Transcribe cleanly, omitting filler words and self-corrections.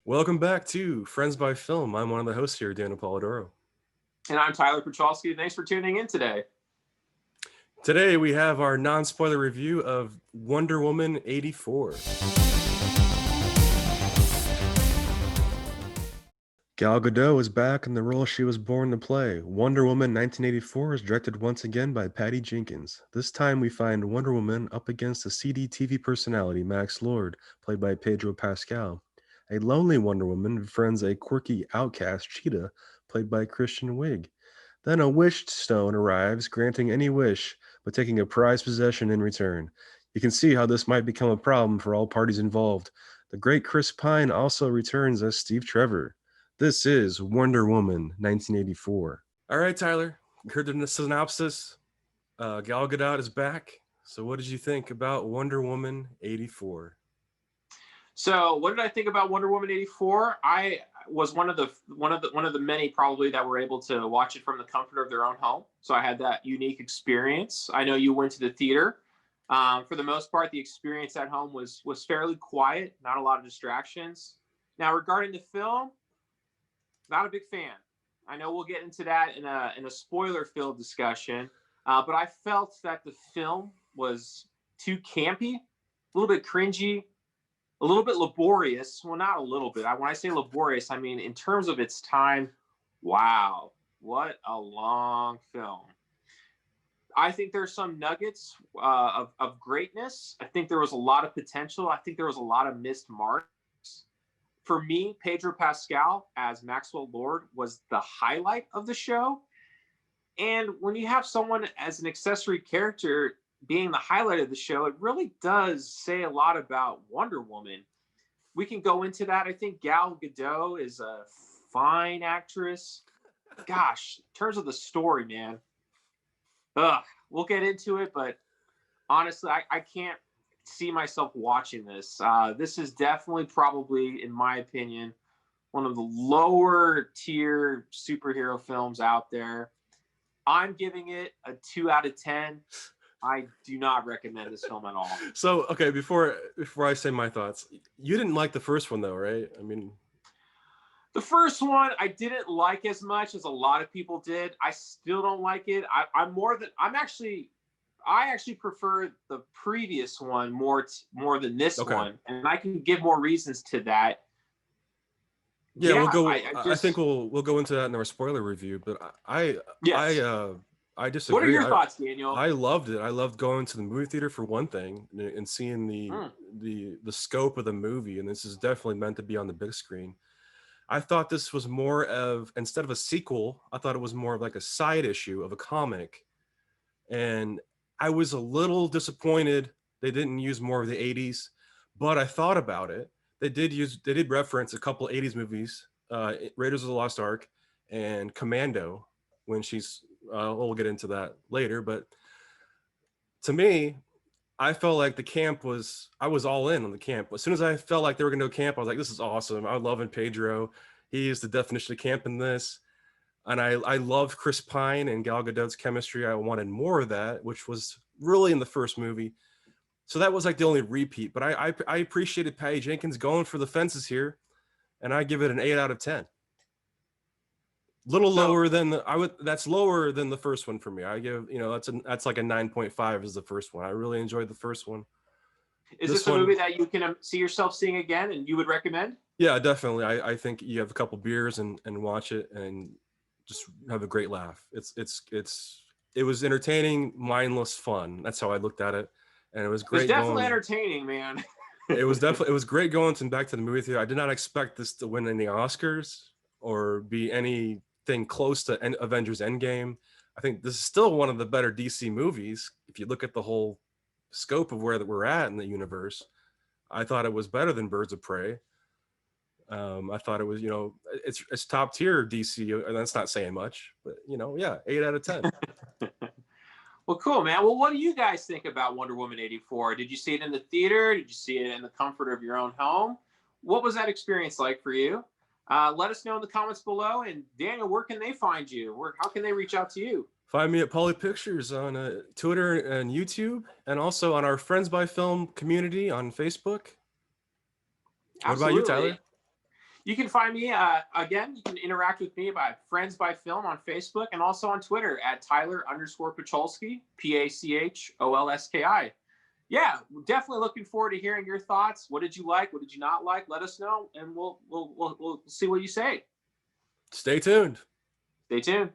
Welcome back to Friends by Film. I'm one of the hosts here, Daniel Polidoro. And I'm Tyler Pacholski. Thanks for tuning in today. Today we have our non-spoiler review of Wonder Woman 84. Gal Gadot is back in the role she was born to play. Wonder Woman 1984 is directed once again by Patty Jenkins. This time we find Wonder Woman up against a seedy TV personality, Max Lord, played by Pedro Pascal. A lonely Wonder Woman befriends a quirky outcast Cheetah, played by Christian Wiig. Then a wish stone arrives, granting any wish, but taking a prized possession in return. You can see how this might become a problem for all parties involved. The great Chris Pine also returns as Steve Trevor. This is Wonder Woman 1984. All right, Tyler, heard the synopsis. Gal Gadot is back. So what did you think about Wonder Woman 84? So, what did I think about Wonder Woman 84? I was one of the many probably that were able to watch it from the comfort of their own home. So I had that unique experience. I know you went to the theater. For the most part, the experience at home was fairly quiet, not a lot of distractions. Now, regarding the film, not a big fan. I know we'll get into that in a spoiler-filled discussion, but I felt that the film was too campy, a little bit cringy, a little bit laborious. Well, not a little bit. When I say laborious, I mean in terms of its time, wow, what a long film. I think there's some nuggets of greatness. I think there was a lot of potential. I think there was a lot of missed marks. For me, Pedro Pascal as Maxwell Lord was the highlight of the show. And when you have someone as an accessory character being the highlight of the show, it really does say a lot about Wonder Woman. We can go into that. I think Gal Gadot is a fine actress. Gosh, in terms of the story, man, we'll get into it, but honestly, I can't see myself watching this. This is definitely probably, in my opinion, one of the lower tier superhero films out there. I'm giving it a 2 out of 10. I do not recommend this film at all. So, okay, before I say my thoughts, you didn't like the first one though, right? I mean, the first one I didn't like as much as a lot of people did. I still don't like it. I actually prefer the previous one more than this one, and I can give more reasons to that. Yeah, we'll go. I think we'll go into that in our spoiler review. But I disagree. What are your thoughts, Daniel? I loved it. I loved going to the movie theater for one thing and seeing the scope of the movie. And this is definitely meant to be on the big screen. I thought this was more of, instead of a sequel, I thought it was more of like a side issue of a comic. And I was a little disappointed they didn't use more of the 80s, but I thought about it. They did reference a couple 80s movies, Raiders of the Lost Ark and Commando, when she's, we'll get into that later. But to me, I felt like I was all in on the camp. As soon as I felt like they were going to go camp, I was like, this is awesome. I love Pedro. He is the definition of camp in this. And I loved Chris Pine and Gal Gadot's chemistry. I wanted more of that, which was really in the first movie. So that was like the only repeat. But I appreciated Patty Jenkins going for the fences here, and I give it an 8 out of 10. Lower than that's lower than the first one for me. I give, that's like a 9.5 is the first one. I really enjoyed the first one. Is this a movie that you can see yourself seeing again and you would recommend? Yeah, definitely. I think you have a couple beers and watch it and just have a great laugh. It was entertaining, mindless fun. That's how I looked at it. And it was great. It's definitely entertaining, man. It was great going back to the movie theater. I did not expect this to win any Oscars or be anything close to Avengers Endgame. I think this is still one of the better DC movies. If you look at the whole scope of where we're at in the universe, I thought it was better than Birds of Prey. I thought it was, it's top tier DC, and that's not saying much, but 8 out of 10. Well, cool, man. Well, what do you guys think about Wonder Woman 84? Did you see it in the theater? Did you see it in the comfort of your own home? What was that experience like for you? Let us know in the comments below. And Daniel, where can they find you? How can they reach out to you? Find me at PoliPictures on Twitter and YouTube, and also on our Friends by Film community on Facebook. Absolutely. What about you, Tyler? You can find me, again, you can interact with me by Friends by Film on Facebook and also on Twitter at Tyler_Pacholski, Pacholski. Yeah, definitely looking forward to hearing your thoughts. What did you like? What did you not like? Let us know, and we'll see what you say. Stay tuned. Stay tuned.